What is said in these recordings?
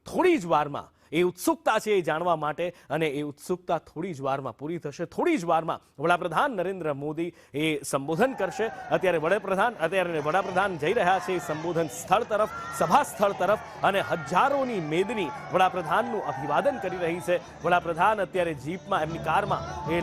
થોડી જ વારમાં એ ઉત્સુકતા છે એ જાણવા માટે, અને એ ઉત્સુકતા થોડી જ વારમાં પૂરી થશે. થોડી જ વારમાં વડાપ્રધાન નરેન્દ્ર મોદી એ સંબોધન કરશે. અત્યારે વડાપ્રધાન જઈ રહ્યા છે એ સંબોધન સ્થળ તરફ, સભા સ્થળ તરફ, અને હજારોની મેદની વડાપ્રધાનનું અભિવાદન કરી રહી છે. વડાપ્રધાન અત્યારે જીપમાં, એમની કારમાં, એ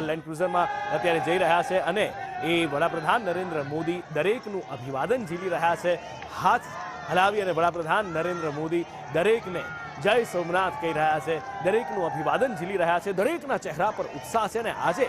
લેન્ડ ક્રુઝરમાં અત્યારે જઈ રહ્યા છે, અને એ વડાપ્રધાન નરેન્દ્ર મોદી દરેકનું અભિવાદન ઝીલી રહ્યા છે. હાથ હલાવી અને વડાપ્રધાન નરેન્દ્ર મોદી દરેકને જય સોમનાથ કહી રહ્યા છે, દરેકનું અભિવાદન ઝીલી રહ્યા છે. દરેકના ચહેરા પર ઉત્સાહ છે, અને આજે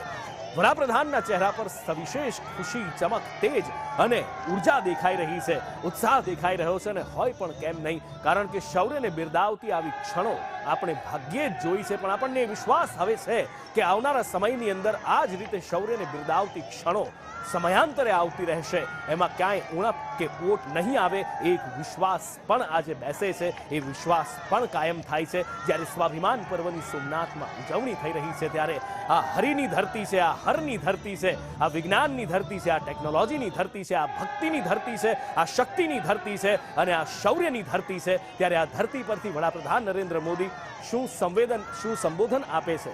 વડાપ્રધાનના ચહેરા પર સવિશેષ ખુશી, ચમક, તેજ અને ઉર્જા દેખાઈ રહી છે, ઉત્સાહ દેખાઈ રહ્યો છે. અને હોય પણ કેમ નહીં, કારણ કે શૌર્યને બિરદાવતી આવી ક્ષણો આપણે ભાગ્યે જ જોઈ છે, પણ આપણને વિશ્વાસ હવે છે કે આવનારા સમયની અંદર આ જ રીતે શૌર્યને બિરદાવતી ક્ષણો સમયાંતરે આવતી રહેશે. એમાં ક્યાંય ઉણપ કે ઓટ નહીં આવે, એક વિશ્વાસ પણ આજે બેસે છે. એ વિશ્વાસ પણ કાયમ થાય છે. જ્યારે સ્વાભિમાન પર્વની સોમનાથમાં ઉજવણી થઈ રહી છે, ત્યારે આ હરિની ધરતી છે, આ હરની ધરતી છે, આ વિજ્ઞાનની ધરતી છે, આ ટેકનોલોજીની ધરતી છે, આ ભક્તિની ધરતી છે, આ શક્તિની ધરતી છે, અને આ શૌર્યની ધરતી છે. ત્યારે આ ધરતી પરથી વડાપ્રધાન નરેન્દ્ર મોદી શું સંબોધન આપે છે.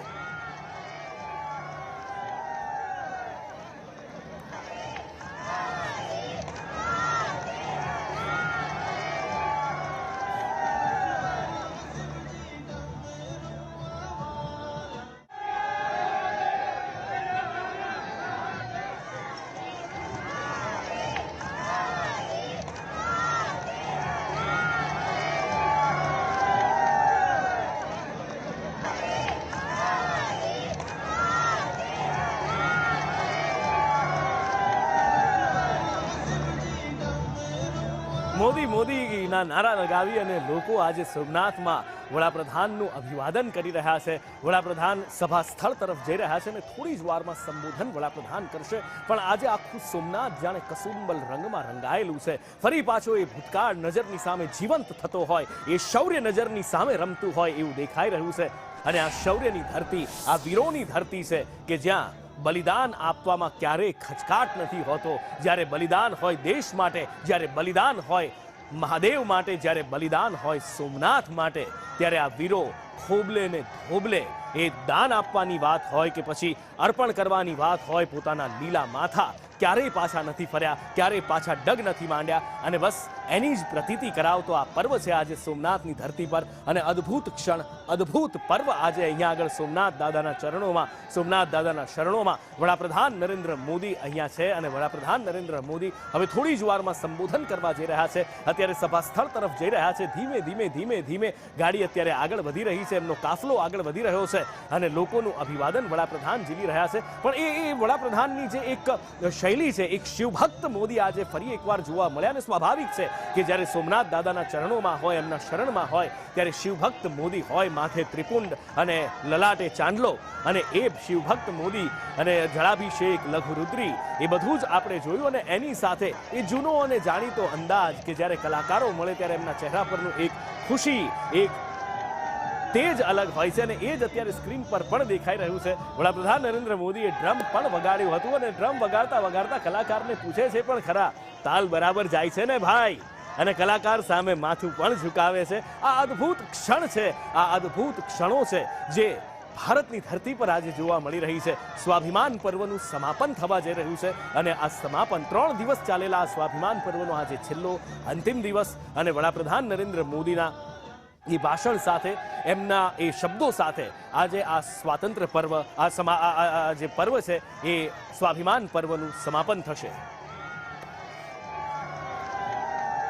મોદી મોદીના નારા લગાવી અને લોકો આજે સોમનાથમાં વડાપ્રધાનનું અભિવાદન કરી રહ્યા છે. વડાપ્રધાન સભા સ્થળ તરફ જઈ રહ્યા છે, અને થોડી જ વારમાં સંબોધન વડાપ્રધાન કરશે. પણ આજે આખું સોમનાથ જાણે કસુંબલ રંગમાં રંગાયેલું છે. ફરી પાછો એ ભૂતકાળ નજરની સામે જીવંત થતો હોય, એ શૌર્ય નજરની સામે રમતું હોય એવું દેખાઈ રહ્યું છે. અને આ શૌર્યની ધરતી, આ વીરોની ધરતી છે કે જ્યાં બલિદાન આપવામાં ક્યારેય ખચકાટ નથી હોતો. જ્યારે બલિદાન હોય દેશ માટે, જ્યારે બલિદાન હોય મહાદેવ માટે, જ્યારે બલિદાન હોય સોમનાથ માટે, ત્યારે આ વીરો ખોબલે ને ધોબલે એ દાન આપવાની વાત હોય કે પછી અર્પણ કરવાની વાત હોય, પોતાના લીલા માથા ક્યારેય પાછા નથી ફર્યા, ક્યારેય પાછા ડગ નથી માંડ્યા. અને બસ એની જ પ્રતીતિ કરાવતો આ પર્વ છે આજે સોમનાથની ધરતી પર. અને અદ્ભુત ક્ષણ, અદ્ભુત પર્વ આજે અહીંયા આગળ સોમનાથ દાદાના ચરણોમાં, સોમનાથ દાદાના શરણોમાં વડાપ્રધાન નરેન્દ્ર મોદી અહીંયા છે. અને વડાપ્રધાન નરેન્દ્ર મોદી હવે થોડી જ વારમાં સંબોધન કરવા જઈ રહ્યા છે. અત્યારે સભા સ્થળ તરફ જઈ રહ્યા છે. ધીમે ધીમે ધીમે ધીમે ગાડી અત્યારે આગળ વધી રહી છે, એમનો કાફલો આગળ વધી રહ્યો છે, અને લોકોનું અભિવાદન વડાપ્રધાન ઝીલી રહ્યા છે. પણ એ વડાપ્રધાનની જે એક શૈલી છે, એક શિવભક્ત મોદી આજે ફરી એકવાર જોવા મળ્યા. અને સ્વાભાવિક છે કે જ્યારે સોમનાથ દાદાના ચરણોમાં હોય, એમના શરણમાં હોય, ત્યારે શિવભક્ત મોદી હોય, માથે ત્રિપુંડ અને લલાટે ચાંદલો, અને એ શિવભક્ત મોદી અને જળાભિષેક, લઘુરુદ્રી, એ બધું જ આપણે જોયું. અને એની સાથે એ જૂનો અને જાણીતો અંદાજ કે જ્યારે કલાકારો મળે ત્યારે એમના ચહેરા પરનું એક ખુશી, એક તેજ અલગ હોય છે. અને એ જ અત્યારે સ્ક્રીન પર પણ દેખાઈ રહ્યું છે. વડાપ્રધાન નરેન્દ્ર મોદીએ ડ્રમ પણ વગાડ્યું હતું, અને ડ્રમ વગાડતા વગાડતા કલાકારને પૂછે છે પણ ખરા, તાલ બરાબર જાય છે ને ભાઈ? અને કલાકાર સામે માથું પણ ઝુકાવે છે. આ અદ્ભુત ક્ષણ છે, આ અદ્ભુત ક્ષણો છે જે ભારતની ધરતી પર આજે જોવા મળી રહી છે. સ્વાભિમાન પર્વનું સમાપન થવા જઈ રહ્યું છે, અને આ સમાપન 3 દિવસ ચાલેલા આ સ્વાભિમાન પર્વનો આજે છેલ્લો અંતિમ દિવસ. અને વડાપ્રધાન નરેન્દ્ર મોદીના એ ભાષણ સાથે, એમના એ શબ્દો સાથે આજે આ સ્વાતંત્ર્ય પર્વ, આ જે પર્વ છે એ સ્વાભિમાન પર્વનું સમાપન થશે.